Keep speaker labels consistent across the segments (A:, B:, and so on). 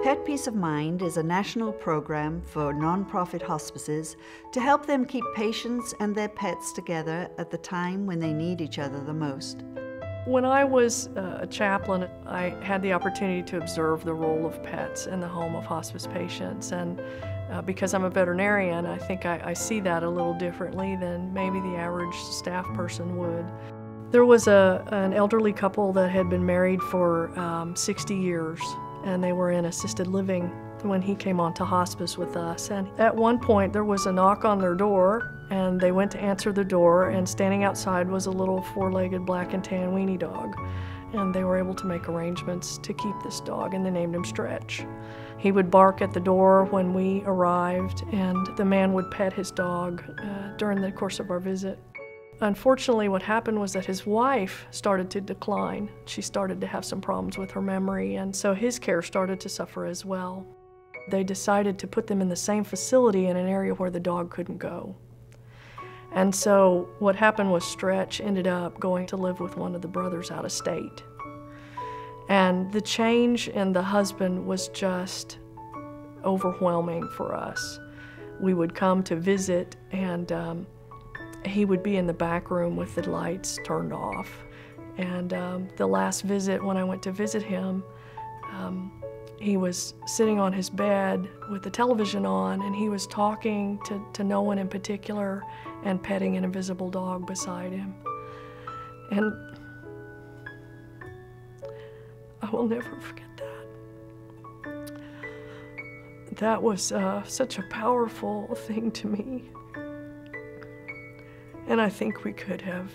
A: Pet Peace of Mind is a national program for non-profit hospices to help them keep patients and their pets together at the time when they need each other the most.
B: When I was a chaplain, I had the opportunity to observe the role of pets in the home of hospice patients, and because I'm a veterinarian, I think I see that a little differently than maybe the average staff person would. There was an elderly couple that had been married for 60 years, and they were in assisted living when he came on to hospice with us. And at one point there was a knock on their door, and they went to answer the door, and standing outside was a little four-legged black and tan weenie dog. And they were able to make arrangements to keep this dog, and they named him Stretch. He would bark at the door when we arrived, and the man would pet his dog during the course of our visit. Unfortunately, what happened was that his wife started to decline. She started to have some problems with her memory, and so his care started to suffer as well. They decided to put them in the same facility in an area where the dog couldn't go. And so what happened was Stretch ended up going to live with one of the brothers out of state. And the change in the husband was just overwhelming for us. We would come to visit, and he would be in the back room with the lights turned off. And the last visit, when I went to visit him, he was sitting on his bed with the television on, and he was talking to no one in particular and petting an invisible dog beside him. And I will never forget that. That was such a powerful thing to me. And I think we could have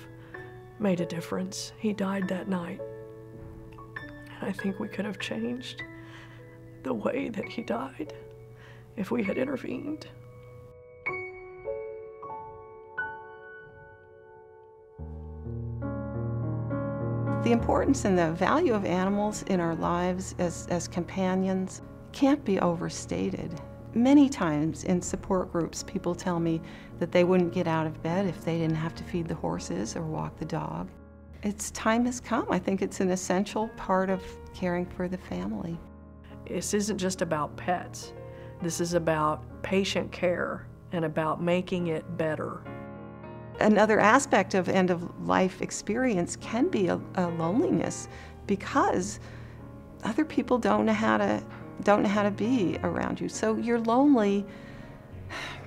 B: made a difference. He died that night. And I think we could have changed the way that he died if we had intervened.
C: The importance and the value of animals in our lives as companions can't be overstated. Many times in support groups, people tell me that they wouldn't get out of bed if they didn't have to feed the horses or walk the dog. Its time has come. I think it's an essential part of caring for the family.
B: This isn't just about pets. This is about patient care and about making it better.
C: Another aspect of end-of-life experience can be a loneliness, because other people don't know how to be around you. So you're lonely,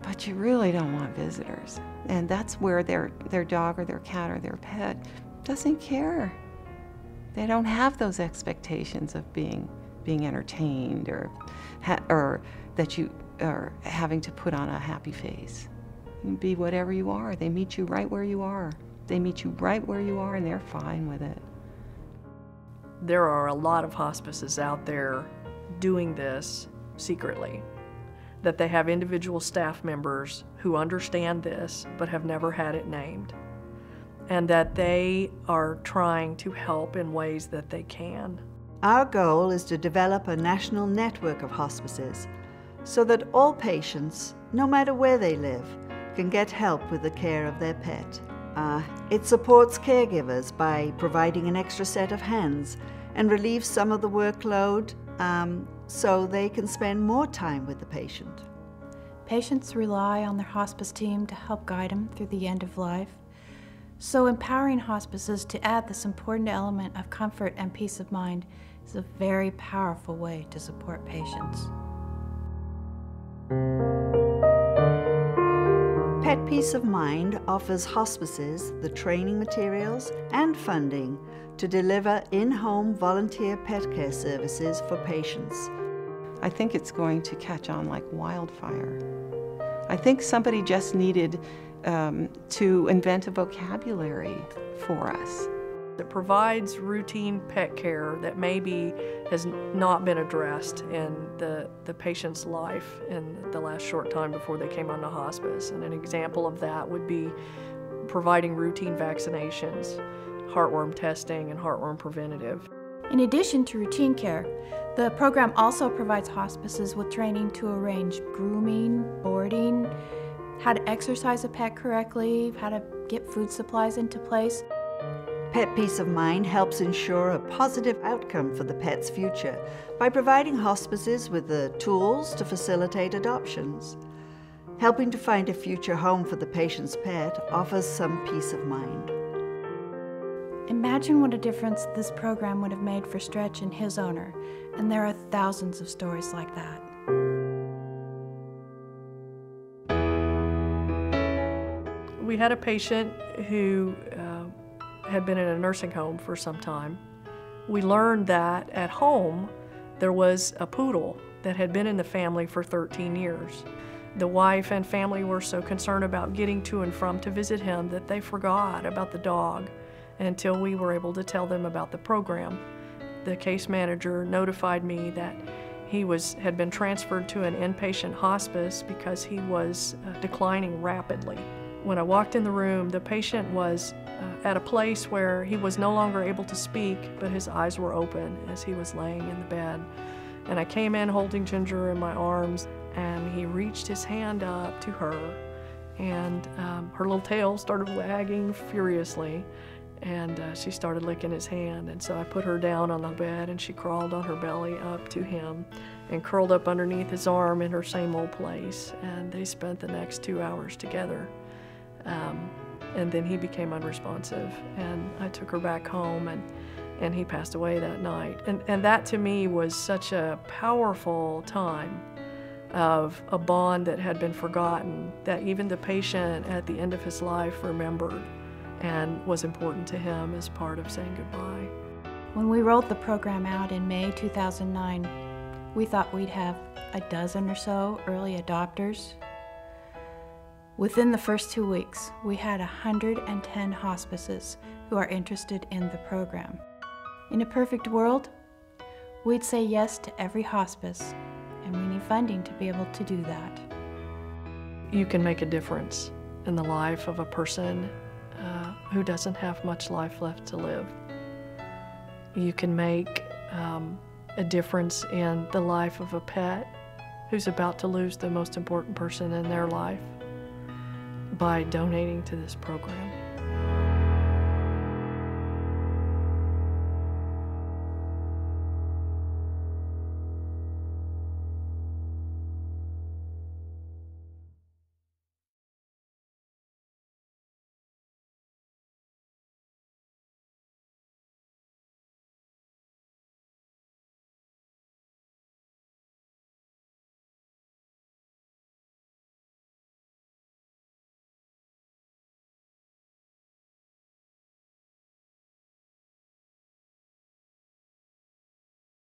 C: but you really don't want visitors. And that's where their dog or their cat or their pet doesn't care. They don't have those expectations of being entertained or that you are having to put on a happy face. You can be whatever you are. They meet you right where you are. They meet you right where you are, and they're fine with it.
B: There are a lot of hospices out there doing this secretly, that they have individual staff members who understand this but have never had it named, and that they are trying to help in ways that they can.
A: Our goal is to develop a national network of hospices so that all patients, no matter where they live, can get help with the care of their pet. It supports caregivers by providing an extra set of hands and relieves some of the workload so they can spend more time with the patient.
D: Patients rely on their hospice team to help guide them through the end of life. So empowering hospices to add this important element of comfort and peace of mind is a very powerful way to support patients.
A: Pet Peace of Mind offers hospices the training materials and funding to deliver in-home volunteer pet care services for patients.
C: I think it's going to catch on like wildfire. I think somebody just needed to invent a vocabulary for us.
B: It provides routine pet care that maybe has not been addressed in the patient's life in the last short time before they came onto hospice. And an example of that would be providing routine vaccinations, heartworm testing, and heartworm preventative.
D: In addition to routine care, the program also provides hospices with training to arrange grooming, boarding, how to exercise a pet correctly, how to get food supplies into place.
A: Pet Peace of Mind helps ensure a positive outcome for the pet's future by providing hospices with the tools to facilitate adoptions. Helping to find a future home for the patient's pet offers some peace of mind.
D: Imagine what a difference this program would have made for Stretch and his owner, and there are thousands of stories like that.
B: We had a patient who had been in a nursing home for some time. We learned that at home there was a poodle that had been in the family for 13 years. The wife and family were so concerned about getting to and from to visit him that they forgot about the dog until we were able to tell them about the program. The case manager notified me that he had been transferred to an inpatient hospice because he was declining rapidly. When I walked in the room, the patient was at a place where he was no longer able to speak, but his eyes were open as he was laying in the bed. And I came in holding Ginger in my arms, and he reached his hand up to her, and her little tail started wagging furiously, and she started licking his hand. And so I put her down on the bed, and she crawled on her belly up to him and curled up underneath his arm in her same old place, and they spent the next 2 hours together. And then he became unresponsive, and I took her back home, and he passed away that night. And that to me was such a powerful time of a bond that had been forgotten, that even the patient at the end of his life remembered and was important to him as part of saying goodbye.
D: When we rolled the program out in May 2009, we thought we'd have a dozen or so early adopters. Within the first 2 weeks, we had 110 hospices who are interested in the program. In a perfect world, we'd say yes to every hospice, and we need funding to be able to do that.
B: You can make a difference in the life of a person who doesn't have much life left to live. You can make a difference in the life of a pet who's about to lose the most important person in their life by donating to this program.